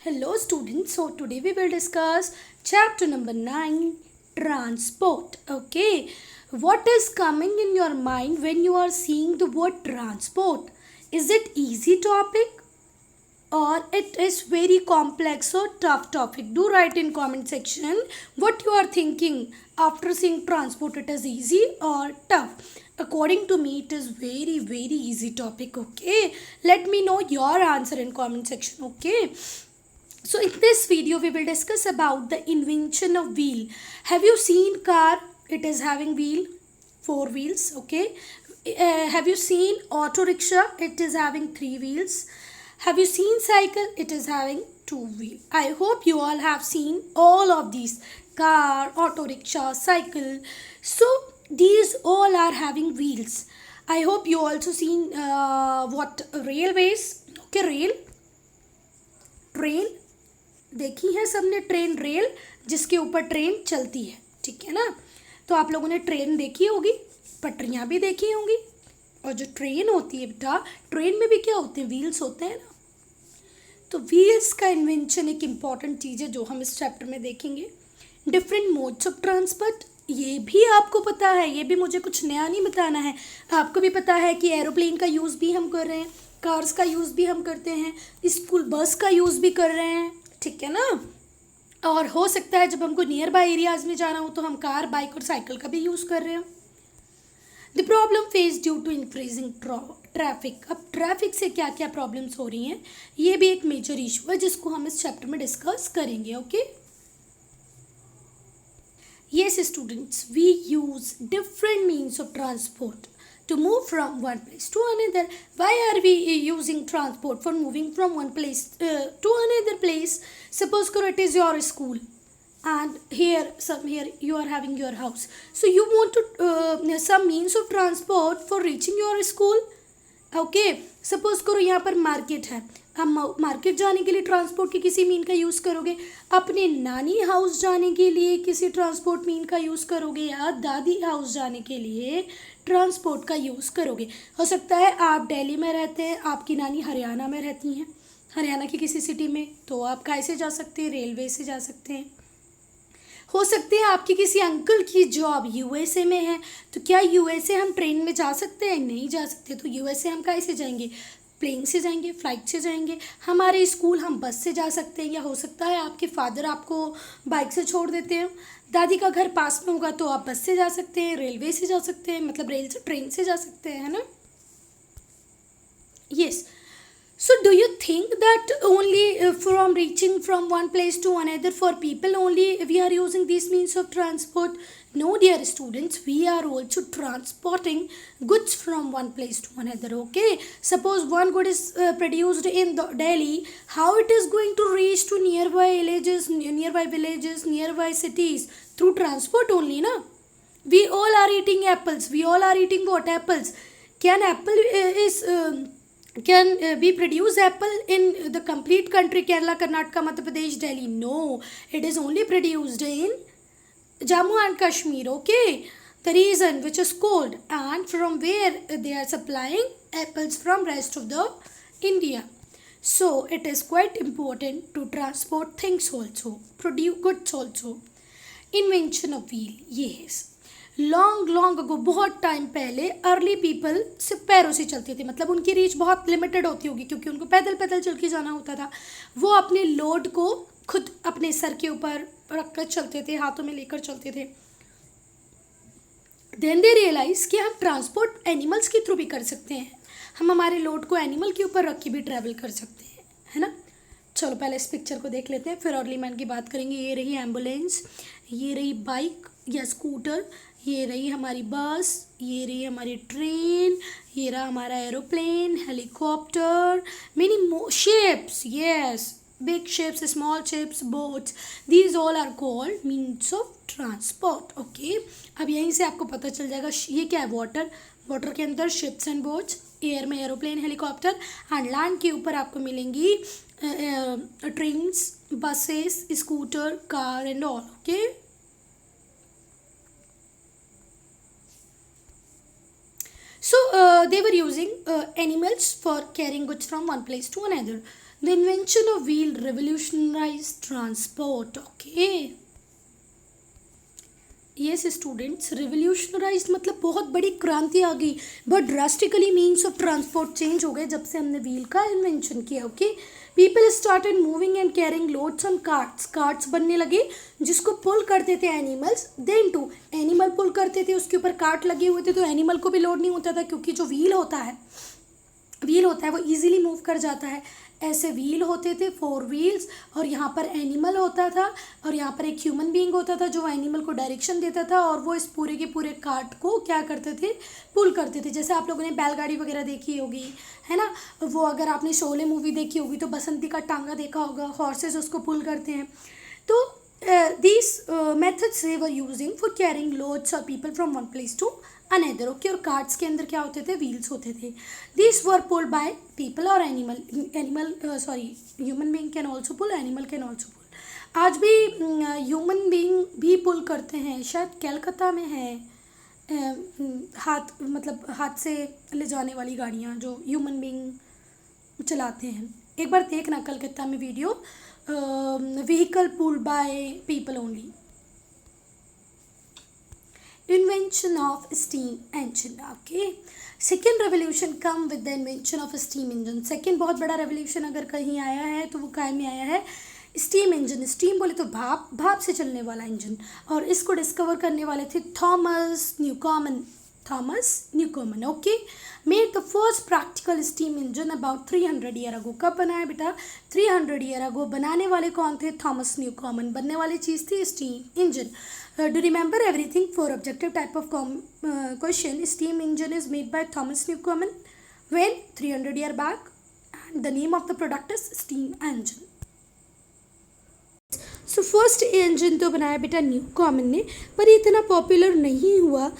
Hello students, so today we will discuss chapter number 9, transport. Okay, what is coming in your mind when you are seeing the word transport? Is it easy topic or it is very complex or tough topic? Do write in comment section what you are thinking after seeing transport. It is easy or tough? According to me it is very easy topic. Okay, let me know your answer in comment section. Okay, so in this video we will discuss about the invention of wheel. Have you seen car? It is having wheel, four wheels. Okay. Have you seen auto rickshaw? It is having three wheels. Have you seen cycle? It is having two wheel. I hope you all have seen all of these: car, auto rickshaw, cycle. So these all are having wheels. I hope you also seen what railways. Okay, rail, train देखी है सबने, train, rail जिसके ऊपर train चलती है, ठीक है ना। तो आप लोगों ने ट्रेन देखी होगी, पटरियाँ भी देखी होंगी। और जो ट्रेन होती है बेटा, ट्रेन में भी क्या होते हैं, व्हील्स होते हैं ना। तो व्हील्स का इन्वेंशन एक इम्पॉर्टेंट चीज़ है जो हम इस चैप्टर में देखेंगे। डिफरेंट मोड्स ऑफ ट्रांसपोर्ट, ये भी आपको पता है, ये भी मुझे कुछ नया नहीं बताना है। आपको भी पता है कि एरोप्लेन का यूज़ भी हम कर रहे हैं, कार्स का यूज़ भी हम करते हैं, स्कूल बस का यूज़ भी कर रहे हैं, ठीक है ना। और हो सकता है जब हमको नियर बाय एरियाज़ में जाना हो तो हम कार, बाइक और साइकिल का भी यूज़ कर रहे हो। The problem face due to increasing traffic. अब ट्रैफिक से क्या क्या प्रॉब्लम्स हो रही हैं, ये भी एक मेजर इशू है जिसको हम इस चैप्टर में डिस्कस करेंगे। Okay, yes students, we use different means of transport to move from one place to another. Why are we using transport for moving from one place to another place? Suppose karo it is your school and here you are having your house, so you want to some means of transport for reaching your school. Okay, suppose करो यहाँ पर market है, आप market जाने के लिए transport के किसी मीन का यूज़ करोगे, अपने नानी हाउस जाने के लिए किसी ट्रांसपोर्ट मीन का यूज़ करोगे, या दादी हाउस जाने के लिए ट्रांसपोर्ट का यूज़ करोगे। हो सकता है आप दिल्ली में रहते हैं, आपकी नानी हरियाणा में रहती हैं, हरियाणा की किसी सिटी में, तो आप कैसे जा सकते हैं, रेलवे से जा सकते हैं। हो सकते हैं आपकी किसी अंकल की जॉब यूएसए में है, तो क्या यूएसए हम ट्रेन में जा सकते हैं? नहीं जा सकते। तो यूएसए हम कैसे जाएंगे? प्लेन से जाएंगे, फ्लाइट से जाएंगे। हमारे स्कूल हम बस से जा सकते हैं, या हो सकता है आपके फादर आपको बाइक से छोड़ देते हैं, दादी का घर पास में होगा तो आप बस से जा सकते हैं, रेलवे से जा सकते हैं, मतलब रेल से, ट्रेन से जा सकते हैं, है ना। Yes, so do you think that only from reaching from one place to another for people only we are using these means of transport? No dear students, we are also transporting goods from one place to another. Okay, suppose one good is produced in Delhi, how it is going to reach to nearby villages, nearby cities? Through transport only, na. We all are eating apples, we all are eating what? Apples. Can apple is can we produce apple in the complete country, Kerala, Karnataka, Madhya Pradesh, Delhi? No, it is only produced in Jammu and Kashmir. Okay, the reason which is cold, and from where they are supplying apples from rest of the India. So it is quite important to transport things also, produce goods also. Invention of wheel, yes, long ago, बहुत time पहले early people सिर्फ पैरों से चलते थे, मतलब उनकी reach बहुत लिमिटेड होती होगी क्योंकि उनको पैदल पैदल चल के जाना होता था। वो अपने लोड को खुद अपने सर के ऊपर रख कर चलते थे, हाथों में लेकर चलते थे। देन दे रियलाइज कि हम ट्रांसपोर्ट एनिमल्स के थ्रू भी कर सकते हैं, हम हमारे लोड को एनिमल के ऊपर रख के भी ट्रैवल कर सकते हैं, है ना। चलो पहले इस पिक्चर को देख लेते हैं, फिर अर्ली मैन की बात करेंगे। ये रही एम्बुलेंस, ये रही बाइक या स्कूटर, ये रही हमारी बस, ये रही हमारी ट्रेन, ये रहा हमारा aeroplane, helicopter, many ships, yes, big ships, small ships, boats, these all are called means of transport. Okay, अब यहीं से आपको पता चल जाएगा ये क्या है, वाटर, वाटर के अंदर शिप्स एंड बोट्स, एयर में एरोप्लेन, हेलीकॉप्टर, एंड लैंड के ऊपर आपको मिलेंगी trains, buses, scooter, car and all. Okay, so they were using animals for carrying goods from one place to another. The invention of wheel revolutionized transport. Okay. Yes students, revolutionise मतलब बहुत बड़ी क्रांति आ गई, बहुत drastically means of transport change हो गए जब से हमने व्हील का इन्वेंशन किया. Okay, people started moving and carrying loads on carts. Carts बनने लगे जिसको पुल करते थे animals. Then two animal pull करते थे, उसके ऊपर कार्ट लगे हुए थे तो एनिमल को भी लोड नहीं होता था, क्योंकि जो व्हील होता है वो इजीली मूव कर जाता है. ऐसे व्हील होते थे, 4 व्हील्स, और यहाँ पर एनिमल होता था और यहाँ पर एक ह्यूमन बीइंग होता था जो एनिमल को डायरेक्शन देता था, और वो इस पूरे के पूरे कार्ट को क्या करते थे, पुल करते थे. जैसे आप लोगों ने बैलगाड़ी वगैरह देखी होगी, है ना. वो अगर आपने शोले मूवी देखी होगी तो बसंती का टांगा देखा होगा, हॉर्सेस उसको पुल करते हैं. तो these methods they were using for carrying loads or people from one place to another. Okay, और कार्ट्स के अंदर क्या होते थे, व्हील्स होते थे. these were pulled by people or animal human being can also pull, animal can also pull. आज भी ह्यूमन बीइंग भी पुल करते हैं. शायद कलकत्ता में है हाथ से ले जाने वाली गाड़ियाँ जो ह्यूमन बीइंग चलाते हैं. एक बार देखना कलकत्ता में video, vehicle pulled by people only. Invention of steam engine. Okay, second revolution come with the invention of steam engine. second बहुत बड़ा revolution अगर कहीं आया है तो वो काय में आया है, स्टीम इंजन. स्टीम बोले तो भाप से चलने वाला इंजन, और इसको डिस्कवर करने वाले थे Thomas Newcomen. Okay, made the first practical steam engine about 300 year ago. कब बनाया बेटा, 300 ईयर अगो. बनाने वाले कौन थे, थॉमस न्यूकॉमन. बनने वाली चीज़ थी steam engine. Do remember everything for objective type of question. Steam engine is made by Thomas Newcomen when 300 year back, and the name of the product is steam engine. So first engine तो बनाया बेटा न्यूकॉमन ने, पर इतना popular नहीं हुआ.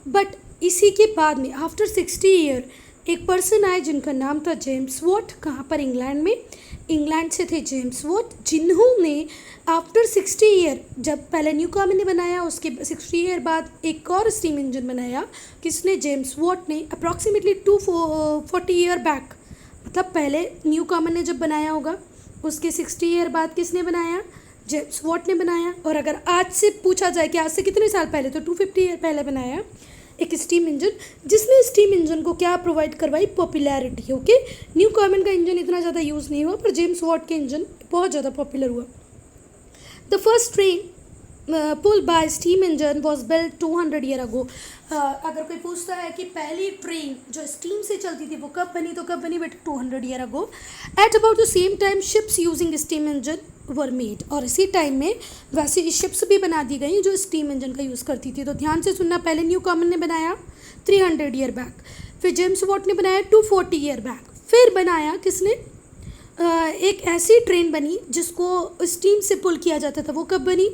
But इसी के बाद में आफ्टर 60 ईयर एक पर्सन आए जिनका नाम था जेम्स वॉट. कहाँ पर, इंग्लैंड में. इंग्लैंड से थे जेम्स वॉट, जिन्होंने आफ्टर 60 ईयर, जब पहले न्यूकॉमन ने बनाया उसके 60 ईयर बाद एक और स्टीम इंजन बनाया. किसने, जेम्स वॉट ने. अप्रॉक्सीमेटली 240 ईयर बैक, मतलब पहले न्यूकॉमन ने जब बनाया होगा उसके 60 ईयर बाद किसने बनाया, जेम्स वॉट ने बनाया. और अगर आज से पूछा जाए कि आज से कितने साल पहले, तो 250 ईयर पहले बनाया एक स्टीम इंजन, जिसने स्टीम इंजन को क्या प्रोवाइड करवाई, पॉपुलैरिटी. ओके, न्यूकॉमन का इंजन इतना ज़्यादा यूज़ नहीं हुआ, पर जेम्स वॉट के इंजन बहुत ज़्यादा पॉपुलर हुआ. The first train pull by steam engine was built 200 year ago. अगर कोई पूछता है कि पहली ट्रेन जो स्टीम से चलती थी वो कब बनी, तो कब बनी बेटा, 200 year ago. At about the same time ships using steam engine were made. और इसी टाइम में वैसे शिप्स भी बना दी गई जो स्टीम इंजन का यूज़ करती थी. तो ध्यान से सुनना, पहले न्यूकॉमन ने बनाया 300 ईयर बैक, फिर जेम्स वॉट ने बनाया 240 ईयर बैक, फिर बनाया किसने, एक ऐसी ट्रेन बनी जिसको स्टीम से पुल किया जाता था. वो कब बनी,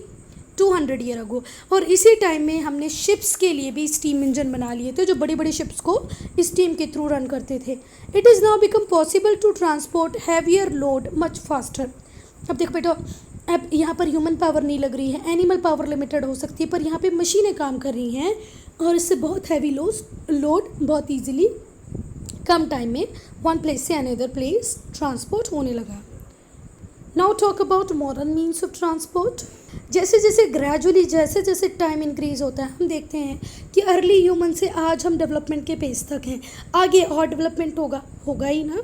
200 ईयर अगो. और इसी टाइम में हमने शिप्स के लिए भी स्टीम इंजन बना लिए थे जो बड़ी बड़ी शिप्स को स्टीम के थ्रू रन करते थे. It is now become possible to transport heavier load much faster. अब देखो बेटा, अब यहाँ पर ह्यूमन पावर नहीं लग रही है, एनिमल पावर लिमिटेड हो सकती है, पर यहाँ पे मशीनें काम कर रही हैं और इससे बहुत हैवी लोड बहुत ईजिली कम टाइम में वन प्लेस से अनदर प्लेस ट्रांसपोर्ट होने लगा. Now talk about modern means of transport. जैसे जैसे टाइम इंक्रीज होता है हम देखते हैं कि अर्ली ह्यूमन से आज हम डेवलपमेंट के पेज तक हैं, आगे और डेवलपमेंट होगा ही ना.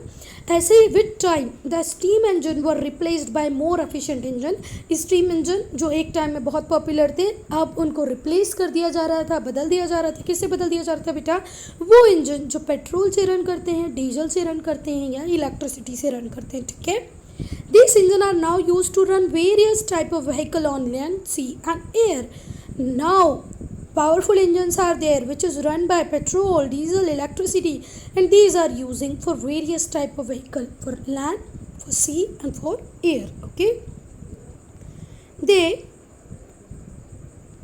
ऐसे ही with time the steam engine were replaced by more efficient engine. Steam engine जो एक टाइम में बहुत पॉपुलर थे, अब उनको रिप्लेस कर दिया जा रहा था, बदल दिया जा रहा था. किससे बदल दिया जा रहा था बेटा, वो इंजन जो पेट्रोल से रन करते हैं, डीजल से रन करते हैं या इलेक्ट्रिसिटी से रन करते हैं. ठीक है, these engines are now used to run various type of vehicle on land, sea and air. Now powerful engines are there which is run by petrol, diesel, electricity, and these are using for various type of vehicle, for land, for sea and for air. Okay, they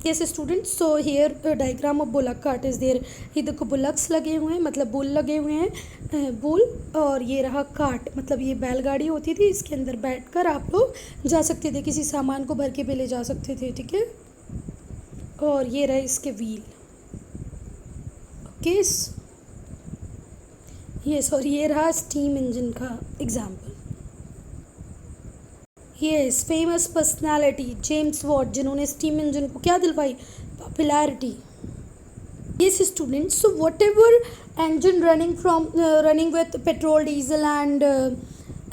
yes students, so here a diagram of bullock cart is there. ये देखो bullocks लगे हुए हैं, मतलब bull लगे हुए हैं, bull, और ये रहा कार्ट, मतलब ये बैलगाड़ी होती थी, इसके अंदर बैठकर आप लोग जा सकते थे, किसी सामान को भर के भी ले जा सकते थे. ठीक है, और ये रहे इसके व्हील. ओके, ये रहा स्टीम इंजन का example. Yes, famous personality James Watt, जिन्होंने स्टीम इंजन को क्या दिलवाई, popularity. Yes, students. So whatever engine running with petrol, diesel,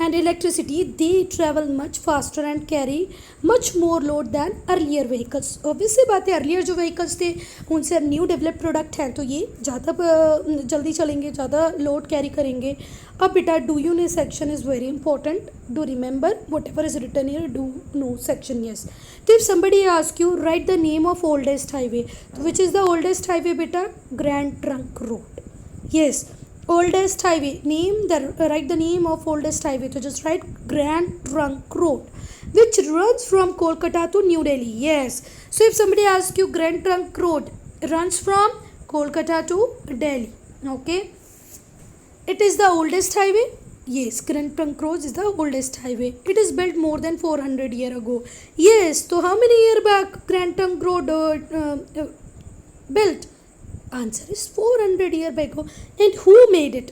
and electricity, they travel much faster and carry much more load than earlier vehicles. Obviously बात है, earlier जो vehicles थे उनसे new develop product हैं तो ये ज़्यादा जल्दी चलेंगे, ज़्यादा लोड कैरी करेंगे. अब बेटा do you know section is very important. Do remember whatever is written here, do know section. Yes. तो if somebody ask you write the name of oldest highway, तो which is the oldest highway बेटा, Grand Trunk Road. Yes, oldest highway name, the write the name of oldest highway, तो just write Grand Trunk Road which runs from Kolkata to New Delhi. Yes, so if somebody asks you Grand Trunk Road runs from Kolkata to Delhi, okay, it is the oldest highway. Yes, Grand Trunk Road is the oldest highway. It is built more than 400 years ago. Yes, so how many years back Grand Trunk Road built? Answer is 400 years ago. And who made it?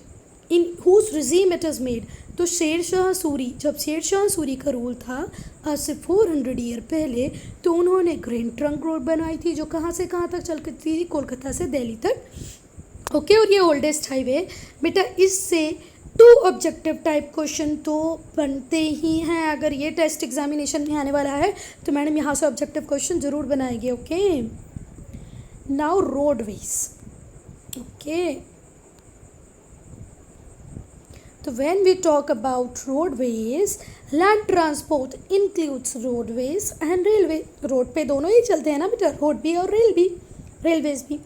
In whose regime it is made? तो शेर शाह सूरी, जब शेर शाह सूरी का rule था आज से 400 year पहले, तो उन्होंने grand trunk road बनाई थी जो कहाँ से कहाँ तक चलती थी, कोलकाता से दिल्ली तक. ओके, और ये ओल्डेस्ट हाईवे बेटा. इससे 2 ऑब्जेक्टिव टाइप क्वेश्चन तो बनते ही हैं. अगर ये टेस्ट एग्जामिनेशन में आने वाला है तो मैडम यहाँ से ऑब्जेक्टिव क्वेश्चन ज़रूर बनाएगी. Okay, now roadways. ओके, तो when we talk about roadways, land transport includes roadways and railway. Road पे दोनों ही चलते हैं ना बेटा, रोड भी और रेलवेज भी.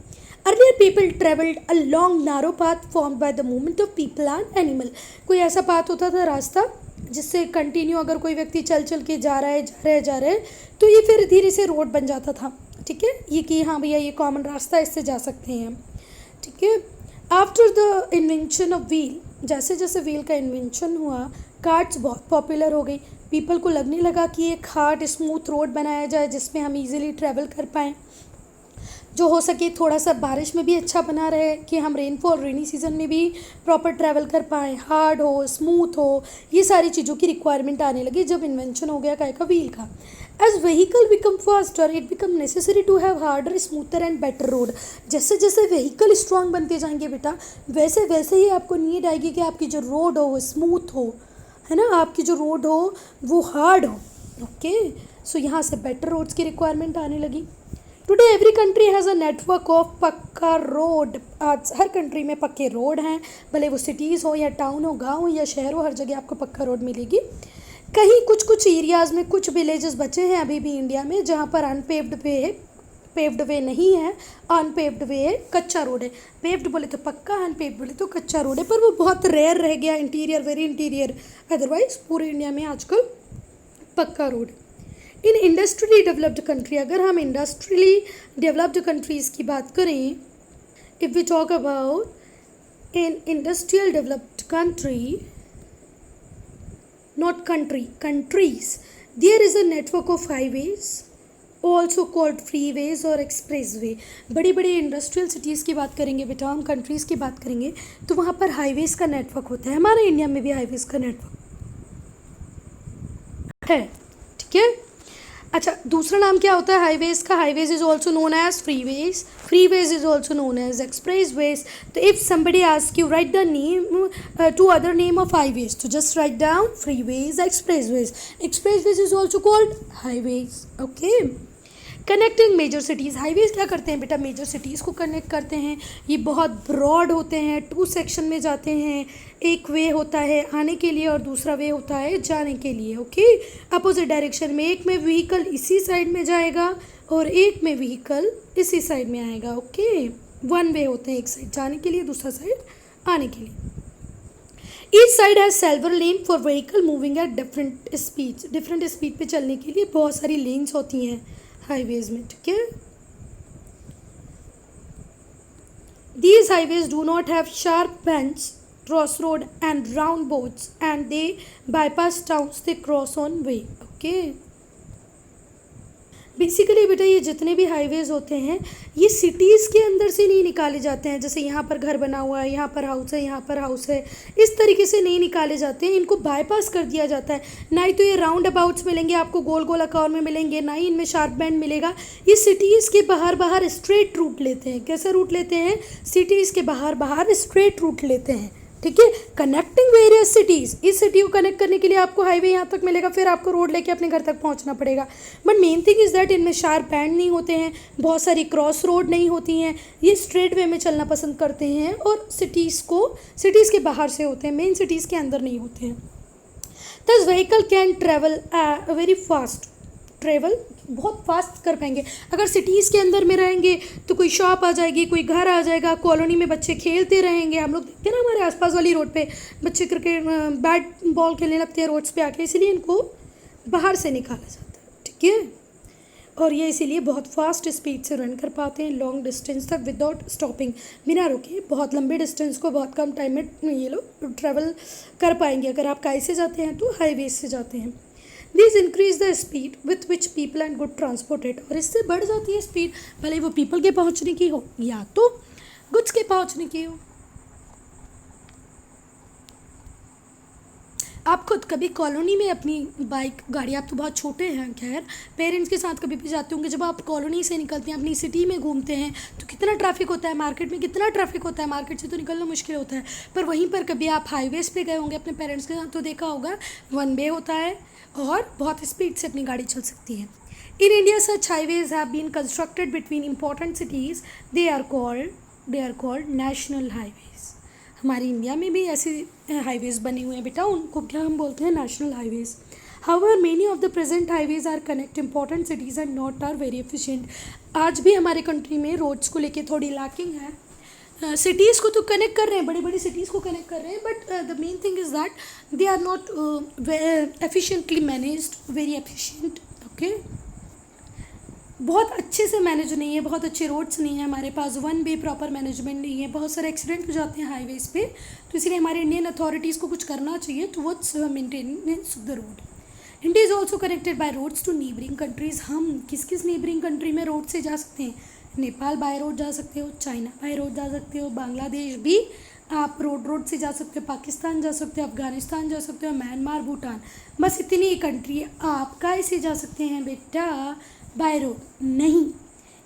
Earlier people traveled a long narrow path formed by the movement of people and animal. कोई ऐसा पाथ होता था, रास्ता, जिससे कंटिन्यू अगर कोई व्यक्ति चल चल के जा रहा है तो ये फिर धीरे से रोड बन जाता था. ठीक है, ये कि हाँ भैया ये कॉमन रास्ता, इससे जा सकते हैं. ठीक है. After the invention of wheel, जैसे जैसे व्हील का इन्वेंशन हुआ, कार्ट्स बहुत पॉपुलर हो गई. पीपल को लगने लगा कि एक हार्ड स्मूथ रोड बनाया जाए जिसमें हम इजीली ट्रैवल कर पाएँ, जो हो सके थोड़ा सा बारिश में भी अच्छा बना रहे कि हम रेनी सीज़न में भी प्रॉपर ट्रैवल कर पाएँ, हार्ड हो, स्मूथ हो. ये सारी चीज़ों की रिक्वायरमेंट आने लगी जब इन्वेंशन हो गया काय का, व्हील का. As vehicle become faster it become necessary to have harder, smoother and better road. जैसे जैसे व्हीकल स्ट्रॉन्ग बनते जाएंगे बेटा, वैसे वैसे ही आपको नीड आएगी कि आपकी जो रोड हो वो स्मूथ हो, है ना, आपकी जो रोड हो वो हार्ड हो. ओके, सो यहाँ से बेटर रोड्स की रिक्वायरमेंट आने लगी. Today every country has a network of पक्का रोड. आज हर कंट्री में पक्के रोड हैं, भले वो सिटीज़ हो या टाउन हो, गांव हो या शहर हो, हर जगह आपको पक्का रोड मिलेगी. कहीं कुछ एरियाज़ में कुछ विलेजेस बचे हैं अभी भी इंडिया में जहाँ पर पेव्ड वे नहीं है, अनपेव्ड वे है, कच्चा रोड है. पेव्ड बोले तो पक्का, अनपेव्ड बोले तो कच्चा रोड है, पर वो बहुत रेयर रह गया, इंटीरियर, वेरी इंटीरियर. अदरवाइज पूरे इंडिया में आजकल पक्का road. In industrially developed country, अगर हम इंडस्ट्रियली डेवलप्ड कंट्रीज़ की बात करें, if we talk about in industrial developed country, not country, countries, there is a network of highways also called freeways और एक्सप्रेस वे. बड़ी बड़ी इंडस्ट्रियल सिटीज़ की बात करेंगे बेटा, हम कंट्रीज़ की बात करेंगे तो वहाँ पर हाईवेज़ का नेटवर्क होता है. हमारे इंडिया में भी हाईवेज़ का नेटवर्क है. ठीक है. अच्छा, दूसरा नाम क्या होता है हाईवेज़ का? Highways is also known as freeways, freeways is also known as expressways. तो if somebody ask you write the name, 2 other name of highways, तो just write down freeways, expressways. Expressways is also called highways. Okay. Connecting major cities, highways क्या करते हैं बेटा? Major cities को connect करते हैं. ये बहुत ब्रॉड होते हैं, 2 सेक्शन में जाते हैं. एक वे होता है आने के लिए और दूसरा वे होता है जाने के लिए. ओके, अपोजिट डायरेक्शन में. एक में व्हीकल इसी साइड में जाएगा और एक में व्हीकल इसी साइड में आएगा. ओके, 1 वे होते हैं, एक साइड जाने के लिए, दूसरा साइड आने के लिए. Each side has several lane for vehicle moving at different speed. Different speed पे चलने के लिए बहुत सारी लेन्स होती हैं हाईवेज में. ठीक है. These highways do not have sharp bends, crossroad and roundabouts, and they bypass towns they cross on way. Okay. Basically बेटा ये जितने भी हाईवेज़ होते हैं ये सिटीज़ के अंदर से नहीं निकाले जाते हैं, जैसे यहाँ पर घर बना हुआ है, यहाँ पर हाउस है, यहाँ पर हाउस है, इस तरीके से नहीं निकाले जाते हैं, इनको बाईपास कर दिया जाता है। ना ही तो ये राउंड अबाउट्स मिलेंगे आपको, गोल गोल आकार में मिलेंगे, ना ही इनमें शार्प बैंड मिलेगा। ये सिटीज़ के बाहर बाहर स्ट्रेट रूट लेते हैं। कैसा रूट लेते हैं? सिटीज़ के बाहर बाहर स्ट्रेट रूट लेते हैं, ठीक है, कनेक्टिंग वेरियस सिटीज़। इस सिटी को कनेक्ट करने के लिए आपको हाईवे यहाँ तक मिलेगा, फिर आपको रोड लेके अपने घर तक पहुँचना पड़ेगा। But main thing is that इनमें शार्प बैंड नहीं होते हैं, बहुत सारी क्रॉस रोड नहीं होती हैं, ये स्ट्रेट वे में चलना पसंद करते हैं और सिटीज़ के बाहर से होते हैं, मेन सिटीज़ के अंदर नहीं होते हैं। दस vehicle can travel very fast, travel बहुत फास्ट कर पाएंगे। अगर सिटीज़ के अंदर में रहेंगे तो कोई शॉप आ जाएगी, कोई घर आ जाएगा, कॉलोनी में बच्चे खेलते रहेंगे। हम लोग देखते हैं ना हमारे आसपास वाली रोड पे बच्चे क्रिकेट बैट बॉल खेलने लगते हैं रोड्स पे आके, इसलिए इनको बाहर से निकाला जाता है, ठीक है। और ये इसीलिए बहुत फास्ट स्पीड से रन कर पाते हैं लॉन्ग डिस्टेंस तक विदाउट स्टॉपिंग, बिना रुके बहुत लंबे डिस्टेंस को बहुत कम टाइम में ये लोग ट्रैवल कर पाएंगे। अगर आप काई से जाते हैं तो हाईवे से जाते हैं। These increase the speed with which people and good transported, और इससे बढ़ जाती है स्पीड, भले वो पीपल के पहुंचने की हो या तो गुड्स के पहुंचने की हो। आप खुद कभी कॉलोनी में अपनी बाइक गाड़ी, आप तो बहुत छोटे हैं खैर, पेरेंट्स के साथ कभी भी जाते होंगे, जब आप कॉलोनी से निकलते हैं अपनी सिटी में घूमते हैं तो कितना ट्रैफिक होता है, मार्केट में कितना ट्रैफिक होता है, मार्केट से तो निकलना मुश्किल होता है। पर वहीं पर कभी आप हाईवेज़ पे गए होंगे अपने पेरेंट्स के साथ तो देखा होगा वन वे होता है और बहुत स्पीड से अपनी गाड़ी चल सकती है। In India such highways have been constructed between important cities, they are called national highways. हमारी इंडिया में भी ऐसे हाईवेज़ बने हुए हैं बेटा, उनको क्या हम बोलते हैं? National highways. However many of the present highways are connect important cities and not are very efficient. आज भी हमारे कंट्री में रोड्स को लेके थोड़ी लैकिंग है। सिटीज़ को तो कनेक्ट कर रहे हैं, बड़ी बड़ी सिटीज़ को कनेक्ट कर रहे हैं, but the main thing is that they are not efficiently managed, very efficient, okay. बहुत अच्छे से मैनेज नहीं है, बहुत अच्छे रोड्स नहीं है हमारे पास, वन वे प्रॉपर मैनेजमेंट नहीं है, बहुत सारे एक्सीडेंट हो जाते हैं हाईवेज़ पे। तो इसलिए हमारे इंडियन अथॉरिटीज़ को कुछ करना चाहिए towards maintenance of the road. India is also connected by roads to neighbouring countries. हम किस किस नेबरिंग कंट्री में रोड से जा सकते हैं? नेपाल बाय रोड जा सकते हो, चाइना बाय रोड जा सकते हो, बांग्लादेश भी आप रोड से जा सकते हो, पाकिस्तान जा सकते हो, अफगानिस्तान जा सकते हो, म्यांमार, भूटान, बस इतनी कंट्री आप कैसे जा सकते हैं बेटा? बाय रोड नहीं।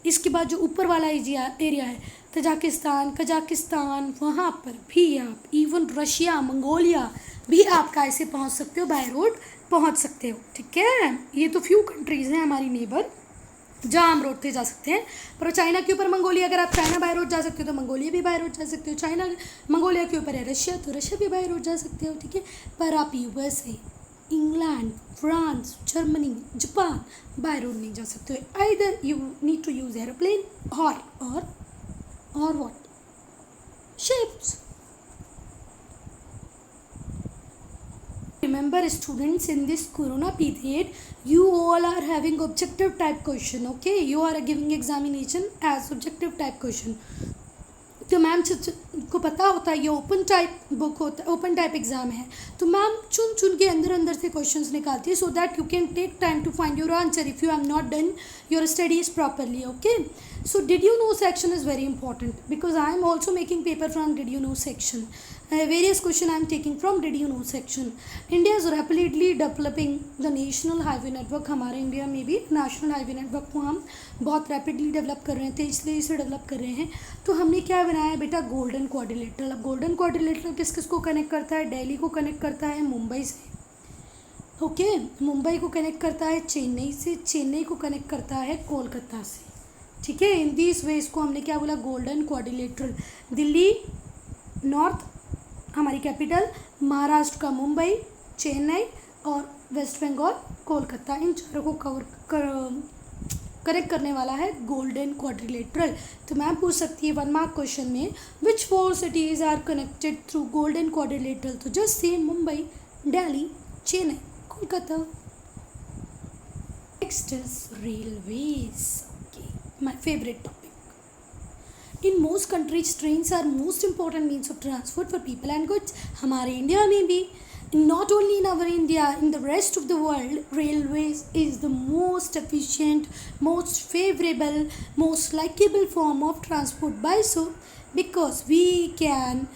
इसके बाद जो ऊपर वाला एरिया है कजाकिस्तान, वहाँ पर भी आप, इवन रशिया, मंगोलिया भी आप कैसे पहुँच सकते हो? बाय रोड पहुँच सकते हो, ठीक है। ये तो फ्यू कंट्रीज़ हैं हमारी नेबर जहाँ हम रोड से जा सकते हैं। पर चाइना के ऊपर मंगोलिया, अगर आप चाइना बाय रोड जा सकते हो तो मंगोलिया भी बाय रोड जा सकते हो। चाइना मंगोलिया के ऊपर है रशिया, तो रशिया भी बाय रोड जा सकते हो, ठीक है। पर आप USA, England, France, Germany, Japan by road नहीं जा सकते हो। Either you need to use aeroplane और what, ships. Remember students, in this corona period you all are having objective type question, okay, you are giving examination as objective type question। तो ma'am को पता होता है ये open type book होता है, open type exam है, तो मैम चुन के अंदर से क्वेश्चंस निकालती है, so that you can take time to find your answer if you have not done your studies properly, okay. So did you know section is very important because I am also making paper from did you know section. Various question I am taking from did you know section. India is rapidly developing the national highway network. हमारे India में भी national highway network को हम बहुत rapidly develop कर रहे हैं, तेज़ी से डेवलप कर रहे हैं। तो हमने क्या बनाया बेटा? Golden quadrilateral. अब गोल्डन क्वाड्रिलेटरल किस किस को कनेक्ट करता है? दिल्ली को कनेक्ट करता है मुंबई से, ओके, मुंबई को कनेक्ट करता है चेन्नई से, चेन्नई को कनेक्ट करता है कोलकाता से, ठीक है। इन दिस वे इसको हमने क्या बोला? Golden quadrilateral. दिल्ली नॉर्थ हमारी कैपिटल, महाराष्ट्र का मुंबई, चेन्नई और वेस्ट बंगाल कोलकाता, इन चारों को कनेक्ट करने वाला है गोल्डन क्वाड्रिलेटरल। तो मैम पूछ सकती है 1 मार्क क्वेश्चन में which 4 cities are connected through golden quadrilateral? तो जस्ट से Mumbai, Delhi, Chennai, Kolkata. Next is railways, okay, my favourite topic. In most countries trains are most important means of transport for people and goods. हमारे India में भी Not only in our India, in the rest of the world, railways is the most efficient, most favorable, most likable form of transport. By so, because we can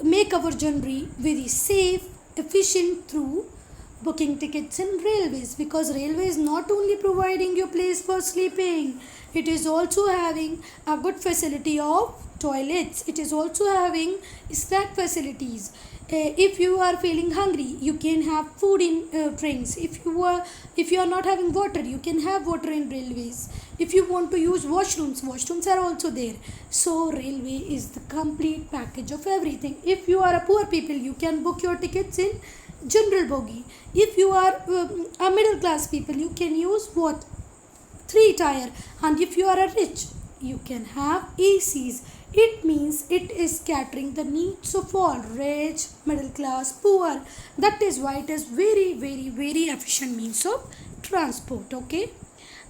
make our journey very safe, efficient through booking tickets in railways, because railway is not only providing you place for sleeping, it is also having a good facility of toilets, it is also having snack facilities. If you are feeling hungry, you can have food in trains. If you are not having water, you can have water in railways. If you want to use washrooms are also there. So railway is the complete package of everything. If you are a poor people, you can book your tickets in general bogie. If you are a middle class people, you can use what, three tire. And if you are a rich, you can have ACs. It means it is catering the needs of all, rich, middle class, poor. That is why it is very, very, very efficient means of transport. Okay,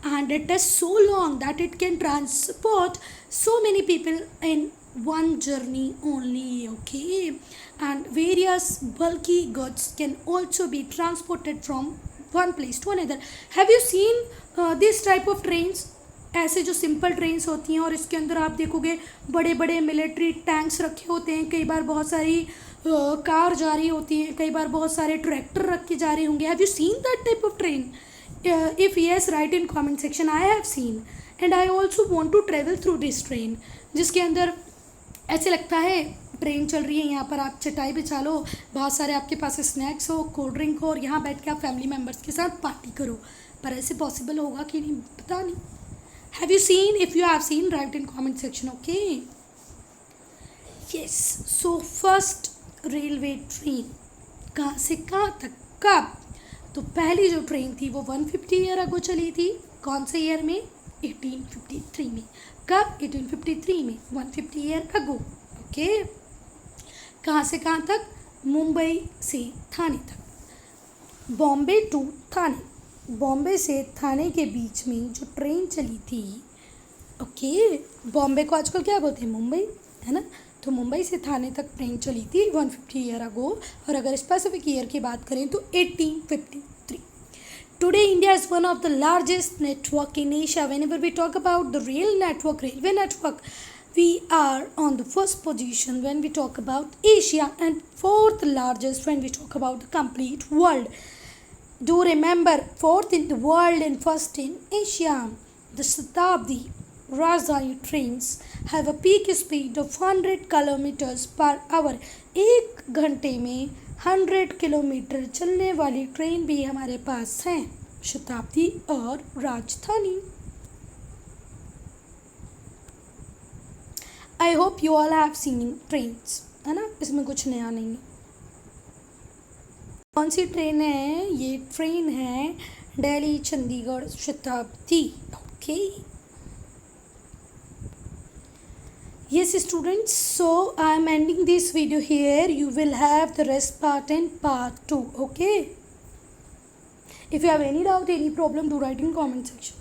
and it is so long that it can transport so many people in one journey only. Okay, and various bulky goods can also be transported from one place to another. Have you seen this type of trains? ऐसे जो simple trains होती हैं और इसके अंदर आप देखोगे बड़े बड़े मिलिट्री टैंक्स रखे होते हैं, कई बार बहुत सारी कार जा रही होती हैं, कई बार बहुत सारे ट्रैक्टर रखे जा रहे होंगे. Have you seen that type of train? If yes, write in comment section. I have seen and I also want to travel through this train, जिसके अंदर ऐसे लगता है ट्रेन चल रही है, यहाँ पर आप चटाई बिछा लो, बहुत सारे आपके पास स्नैक्स हो, कोल्ड ड्रिंक हो, और यहाँ बैठ के आप फैमिली मेम्बर्स के साथ पार्टी करो. पर ऐसे पॉसिबल होगा कि नहीं, पता नहीं. Have you seen? If you have seen, write in comment section. Okay. Yes. So first railway train कहाँ से कहाँ तक, कब? तो पहली जो ट्रेन थी वो 150 ईयर अगो चली थी. कौन से ईयर में? 1853 में. कब? 1853 में, 150 ईयर अगो. ओके. कहाँ से कहाँ तक? मुंबई से थाने तक. बॉम्बे टू थाने. बॉम्बे से थाने के बीच में जो ट्रेन चली थी. ओके, बॉम्बे को आजकल क्या बोलते हैं? मुंबई, है ना. तो मुंबई से थाने तक ट्रेन चली थी 150 ईयर अगो. और अगर स्पेसिफिक ईयर की बात करें तो 1853. Today India is one of the largest network in Asia. Whenever we talk about the rail network, railway network, we are on the first position when we talk about Asia, and fourth largest when we talk about the complete world. Do remember, fourth in the world and first in Asia. The Shatabdi Rajdhani trains have a peak speed of 100 kilometers per hour. एक घंटे में 100 kilometre चलने वाली train भी हमारे पास हैं, शताब्दी और राजधानी. I hope you all have seen trains, है ना. इसमें कुछ नया नहीं है. कौन सी ट्रेन है? ये ट्रेन है दिल्ली चंडीगढ़ शताब्दी. Okay. Yes students, so I am ending this video here. You will have the rest part in part 2. Okay. If you have any doubt, any problem, do write in comment section.